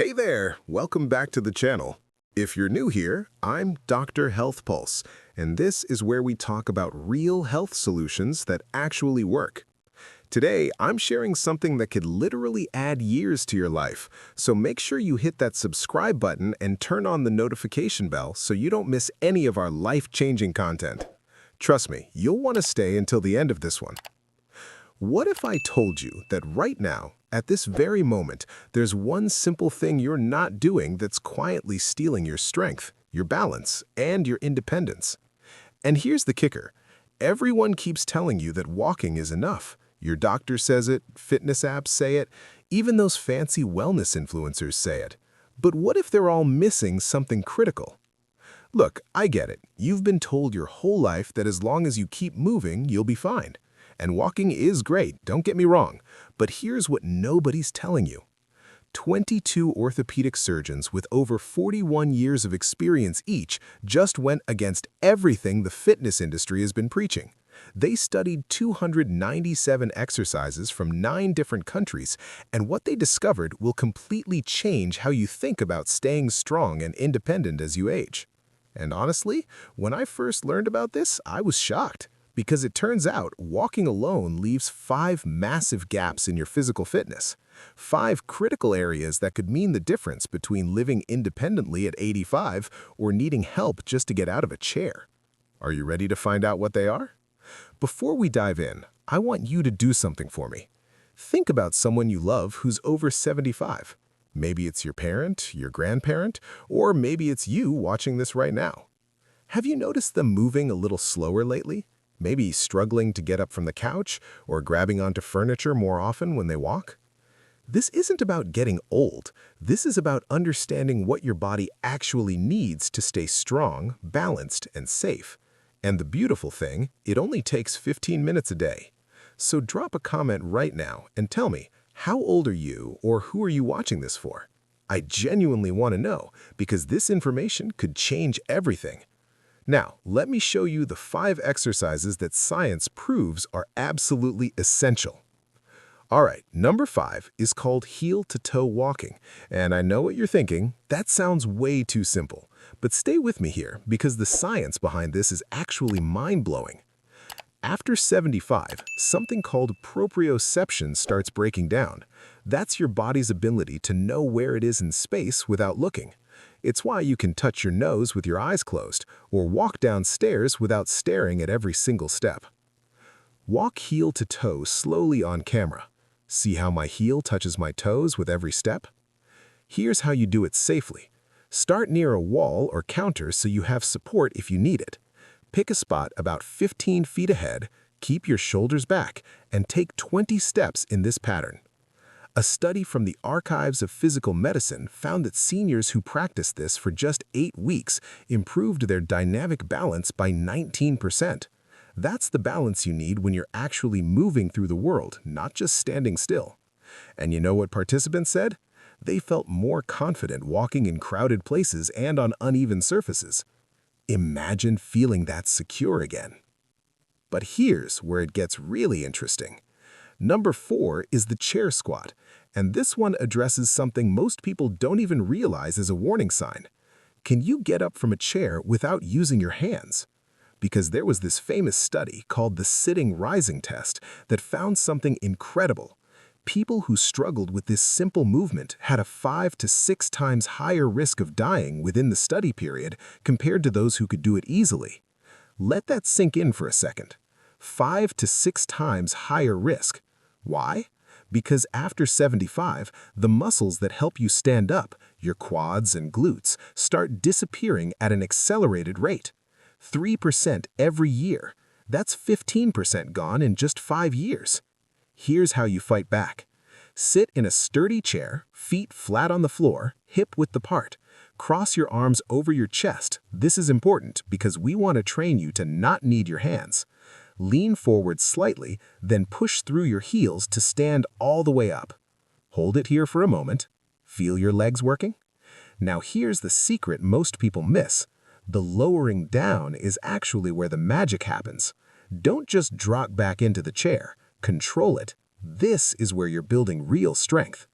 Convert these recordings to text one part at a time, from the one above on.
Hey there, welcome back to the channel. If you're new here, I'm Dr. Health Pulse, and this is where we talk about real health solutions that actually work. Today, I'm sharing something that could literally add years to your life, so make sure you hit that subscribe button and turn on the notification bell so you don't miss any of our life-changing content. Trust me, you'll want to stay until the end of this one. What if I told you that right now, at this very moment, there's one simple thing you're not doing that's quietly stealing your strength, your balance, and your independence? And here's the kicker. Everyone keeps telling you that walking is enough. Your doctor says it, fitness apps say it, even those fancy wellness influencers say it. But what if they're all missing something critical? Look, I get it. You've been told your whole life that as long as you keep moving, you'll be fine. And walking is great, don't get me wrong, but here's what nobody's telling you. 22 orthopedic surgeons with over 41 years of experience each just went against everything the fitness industry has been preaching. They studied 297 exercises from 9 different countries, and what they discovered will completely change how you think about staying strong and independent as you age. And honestly, when I first learned about this, I was shocked. Because it turns out walking alone leaves 5 massive gaps in your physical fitness. 5 critical areas that could mean the difference between living independently at 85 or needing help just to get out of a chair. Are you ready to find out what they are? Before we dive in, I want you to do something for me. Think about someone you love who's over 75. Maybe it's your parent, your grandparent, or maybe it's you watching this right now. Have you noticed them moving a little slower lately? Maybe struggling to get up from the couch or grabbing onto furniture more often when they walk? This isn't about getting old. This is about understanding what your body actually needs to stay strong, balanced, and safe. And the beautiful thing, it only takes 15 minutes a day. So drop a comment right now and tell me, how old are you or who are you watching this for? I genuinely want to know because this information could change everything. Now, let me show you the 5 exercises that science proves are absolutely essential. All right, number 5 is called heel-to-toe walking. And I know what you're thinking, that sounds way too simple. But stay with me here because the science behind this is actually mind-blowing. After 75, something called proprioception starts breaking down. That's your body's ability to know where it is in space without looking. It's why you can touch your nose with your eyes closed or walk downstairs without staring at every single step. Walk heel to toe slowly on camera. See how my heel touches my toes with every step? Here's how you do it safely. Start near a wall or counter so you have support if you need it. Pick a spot about 15 feet ahead, keep your shoulders back, and take 20 steps in this pattern. A study from the Archives of Physical Medicine found that seniors who practiced this for just 8 weeks improved their dynamic balance by 19%. That's the balance you need when you're actually moving through the world, not just standing still. And you know what participants said? They felt more confident walking in crowded places and on uneven surfaces. Imagine feeling that secure again. But here's where it gets really interesting. Number 4 is the chair squat, and this one addresses something most people don't even realize is a warning sign. Can you get up from a chair without using your hands? Because there was this famous study called the sitting rising test that found something incredible. People who struggled with this simple movement had a 5 to 6 times higher risk of dying within the study period compared to those who could do it easily. Let that sink in for a second. 5 to 6 times higher risk. Why? Because after 75, the muscles that help you stand up, your quads and glutes, start disappearing at an accelerated rate. 3% every year. That's 15% gone in just 5 years. Here's how you fight back. Sit in a sturdy chair, feet flat on the floor, hip width apart. Cross your arms over your chest. This is important because we want to train you to not need your hands. Lean forward slightly, then push through your heels to stand all the way up. Hold it here for a moment. Feel your legs working? Now here's the secret most people miss. The lowering down is actually where the magic happens. Don't just drop back into the chair. Control it. This is where you're building real strength.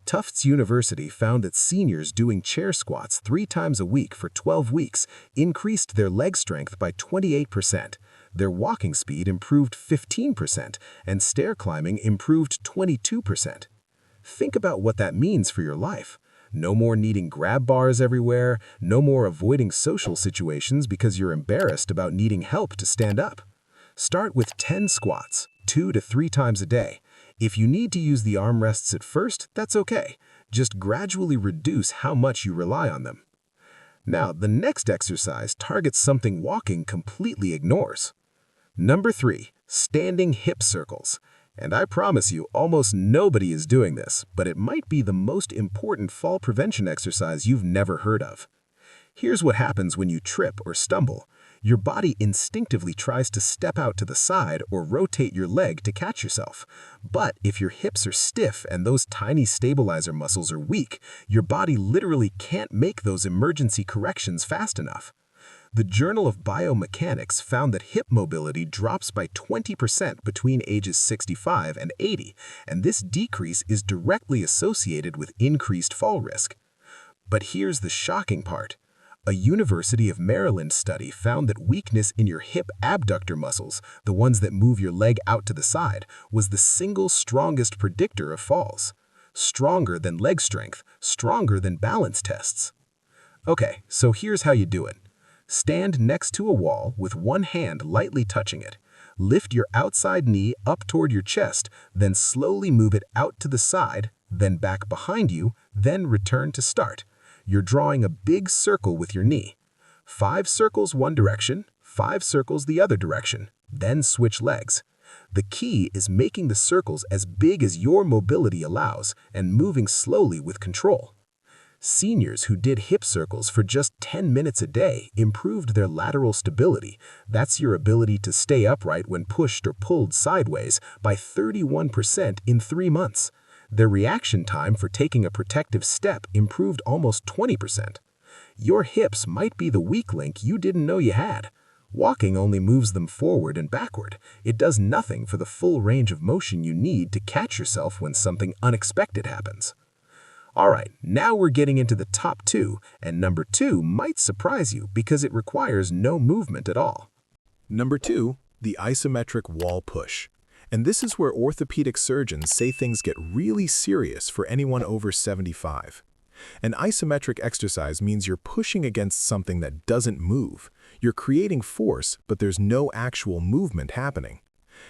Tufts University found that seniors doing chair squats 3 times a week for 12 weeks increased their leg strength by 28%, their walking speed improved 15%, and stair climbing improved 22%. Think about what that means for your life. No more needing grab bars everywhere, no more avoiding social situations because you're embarrassed about needing help to stand up. Start with 10 squats, 2 to 3 times a day. If you need to use the armrests at first, that's okay. Just gradually reduce how much you rely on them. Now, the next exercise targets something walking completely ignores. Number 3, standing hip circles. And I promise you, almost nobody is doing this, but it might be the most important fall prevention exercise you've never heard of. Here's what happens when you trip or stumble. Your body instinctively tries to step out to the side or rotate your leg to catch yourself. But if your hips are stiff and those tiny stabilizer muscles are weak, your body literally can't make those emergency corrections fast enough. The Journal of Biomechanics found that hip mobility drops by 20% between ages 65 and 80, and this decrease is directly associated with increased fall risk. But here's the shocking part. A University of Maryland study found that weakness in your hip abductor muscles, the ones that move your leg out to the side, was the single strongest predictor of falls. Stronger than leg strength, stronger than balance tests. Okay, so here's how you do it. Stand next to a wall with one hand lightly touching it. Lift your outside knee up toward your chest, then slowly move it out to the side, then back behind you, then return to start. You're drawing a big circle with your knee. 5 circles one direction, 5 circles the other direction, then switch legs. The key is making the circles as big as your mobility allows and moving slowly with control. Seniors who did hip circles for just 10 minutes a day improved their lateral stability, that's your ability to stay upright when pushed or pulled sideways, by 31% in 3 months. Their reaction time for taking a protective step improved almost 20%. Your hips might be the weak link you didn't know you had. Walking only moves them forward and backward. It does nothing for the full range of motion you need to catch yourself when something unexpected happens. Alright, now we're getting into the top 2, and number 2 might surprise you because it requires no movement at all. Number 2, the isometric wall push. And this is where orthopedic surgeons say things get really serious for anyone over 75. An isometric exercise means you're pushing against something that doesn't move. You're creating force, but there's no actual movement happening.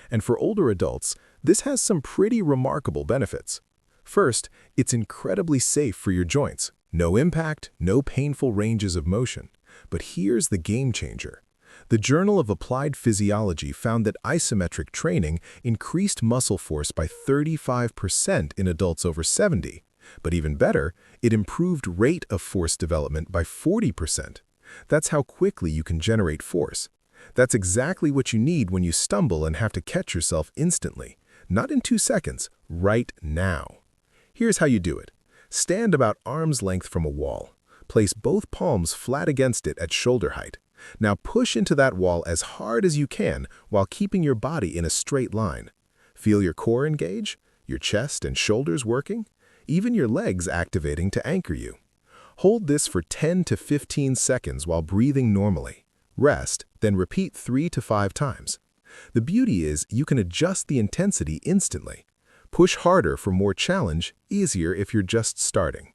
And for older adults, this has some pretty remarkable benefits. First, it's incredibly safe for your joints. No impact, no painful ranges of motion. But here's the game changer. The Journal of Applied Physiology found that isometric training increased muscle force by 35% in adults over 70. But even better, it improved rate of force development by 40%. That's how quickly you can generate force. That's exactly what you need when you stumble and have to catch yourself instantly. Not in 2 seconds, right now. Here's how you do it. Stand about arm's length from a wall. Place both palms flat against it at shoulder height. Now push into that wall as hard as you can while keeping your body in a straight line. Feel your core engage, your chest and shoulders working, even your legs activating to anchor you. Hold this for 10 to 15 seconds while breathing normally. Rest, then repeat 3 to 5 times. The beauty is you can adjust the intensity instantly. Push harder for more challenge, easier if you're just starting.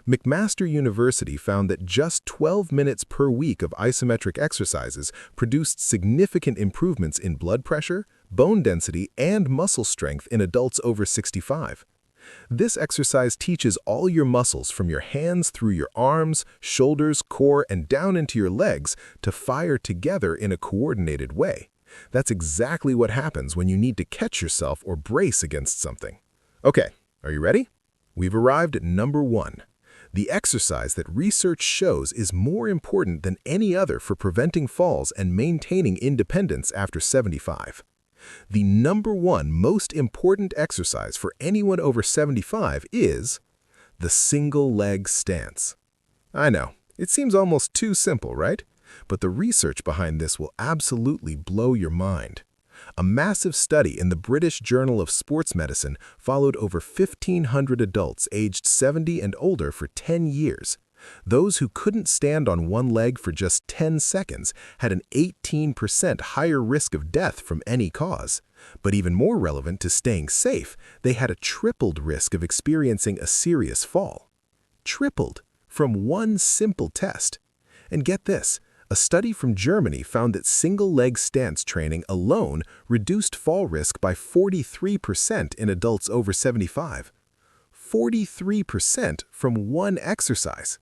McMaster University found that just 12 minutes per week of isometric exercises produced significant improvements in blood pressure, bone density, and muscle strength in adults over 65. This exercise teaches all your muscles from your hands through your arms, shoulders, core, and down into your legs to fire together in a coordinated way. That's exactly what happens when you need to catch yourself or brace against something. Okay, are you ready? We've arrived at number 1. The exercise that research shows is more important than any other for preventing falls and maintaining independence after 75. The number 1 most important exercise for anyone over 75 is the single leg stance. I know, it seems almost too simple, right? But the research behind this will absolutely blow your mind. A massive study in the British Journal of Sports Medicine followed over 1,500 adults aged 70 and older for 10 years. Those who couldn't stand on one leg for just 10 seconds had an 18% higher risk of death from any cause. But even more relevant to staying safe, they had a tripled risk of experiencing a serious fall. Tripled from one simple test. And get this, a study from Germany found that single-leg stance training alone reduced fall risk by 43% in adults over 75. 43% from one exercise.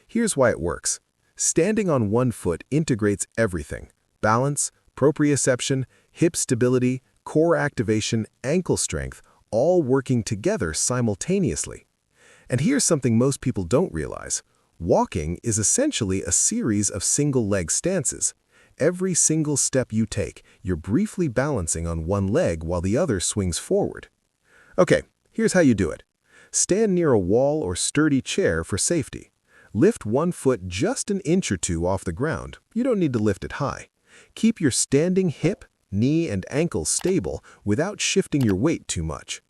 Here's why it works. Standing on one foot integrates everything: balance, proprioception, hip stability, core activation, ankle strength, all working together simultaneously. And here's something most people don't realize. Walking is essentially a series of single-leg stances. Every single step you take, you're briefly balancing on one leg while the other swings forward. Okay, here's how you do it. Stand near a wall or sturdy chair for safety. Lift one foot just an inch or two off the ground. You don't need to lift it high. Keep your standing hip, knee, and ankle stable without shifting your weight too much.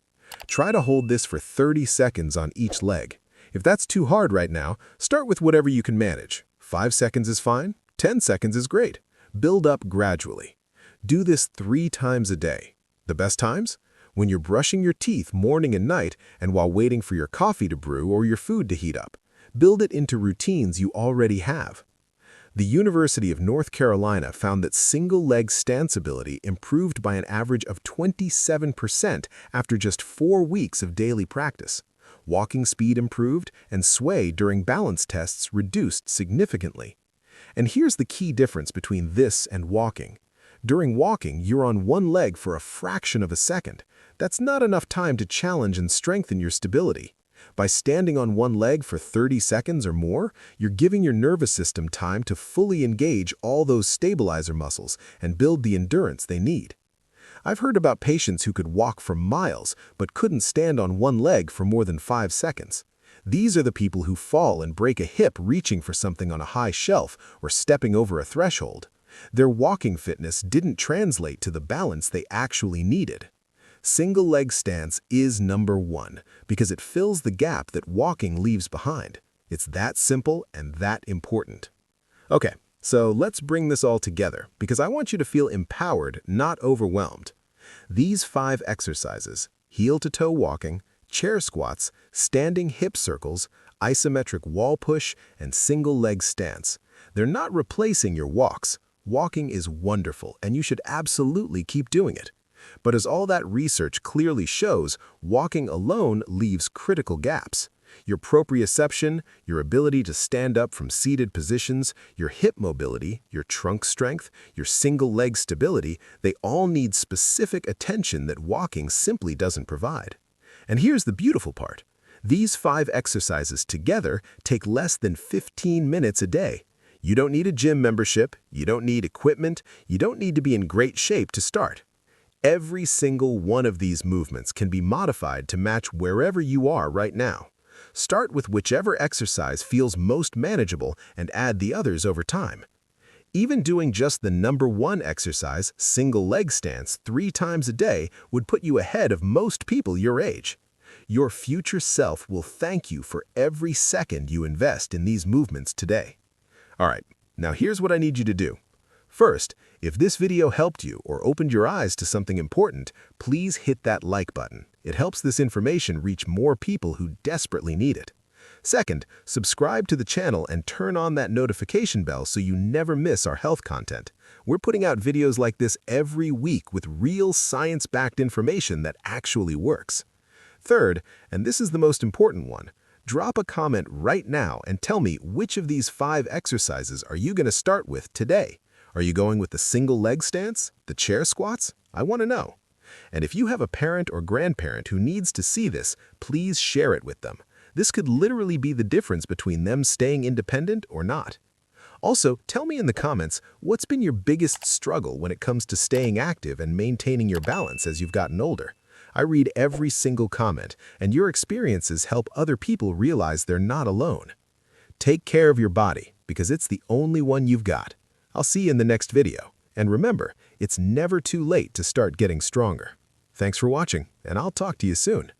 Try to hold this for 30 seconds on each leg. If that's too hard right now, start with whatever you can manage. 5 seconds is fine. 10 seconds is great. Build up gradually. Do this 3 times a day. The best times? When you're brushing your teeth morning and night, and while waiting for your coffee to brew or your food to heat up. Build it into routines you already have. The University of North Carolina found that single-leg stance ability improved by an average of 27% after just 4 weeks of daily practice. Walking speed improved, and sway during balance tests reduced significantly. And here's the key difference between this and walking. During walking, you're on one leg for a fraction of a second. That's not enough time to challenge and strengthen your stability. By standing on one leg for 30 seconds or more, you're giving your nervous system time to fully engage all those stabilizer muscles and build the endurance they need. I've heard about patients who could walk for miles but couldn't stand on one leg for more than 5 seconds. These are the people who fall and break a hip reaching for something on a high shelf or stepping over a threshold. Their walking fitness didn't translate to the balance they actually needed. Single-leg stance is number 1 because it fills the gap that walking leaves behind. It's that simple and that important. Okay, so let's bring this all together because I want you to feel empowered, not overwhelmed. These 5 exercises, heel-to-toe walking, chair squats, standing hip circles, isometric wall push, and single-leg stance, they're not replacing your walks. Walking is wonderful, and you should absolutely keep doing it. But as all that research clearly shows, walking alone leaves critical gaps. Your proprioception, your ability to stand up from seated positions, your hip mobility, your trunk strength, your single-leg stability, they all need specific attention that walking simply doesn't provide. And here's the beautiful part. These 5 exercises together take less than 15 minutes a day. You don't need a gym membership, you don't need equipment, you don't need to be in great shape to start. Every single one of these movements can be modified to match wherever you are right now. Start with whichever exercise feels most manageable and add the others over time. Even doing just the number 1 exercise, single leg stance, 3 times a day would put you ahead of most people your age. Your future self will thank you for every second you invest in these movements today. All right, now here's what I need you to do. First, if this video helped you or opened your eyes to something important, please hit that like button. It helps this information reach more people who desperately need it. Second, subscribe to the channel and turn on that notification bell so you never miss our health content. We're putting out videos like this every week with real science-backed information that actually works. Third, and this is the most important one, drop a comment right now and tell me which of these 5 exercises are you going to start with today. Are you going with the single leg stance? The chair squats? I want to know. And if you have a parent or grandparent who needs to see this, please share it with them. This could literally be the difference between them staying independent or not. Also, tell me in the comments, what's been your biggest struggle when it comes to staying active and maintaining your balance as you've gotten older? I read every single comment, and your experiences help other people realize they're not alone. Take care of your body, because it's the only one you've got. I'll see you in the next video. And remember, It's never too late to start getting stronger. Thanks for watching, and I'll talk to you soon.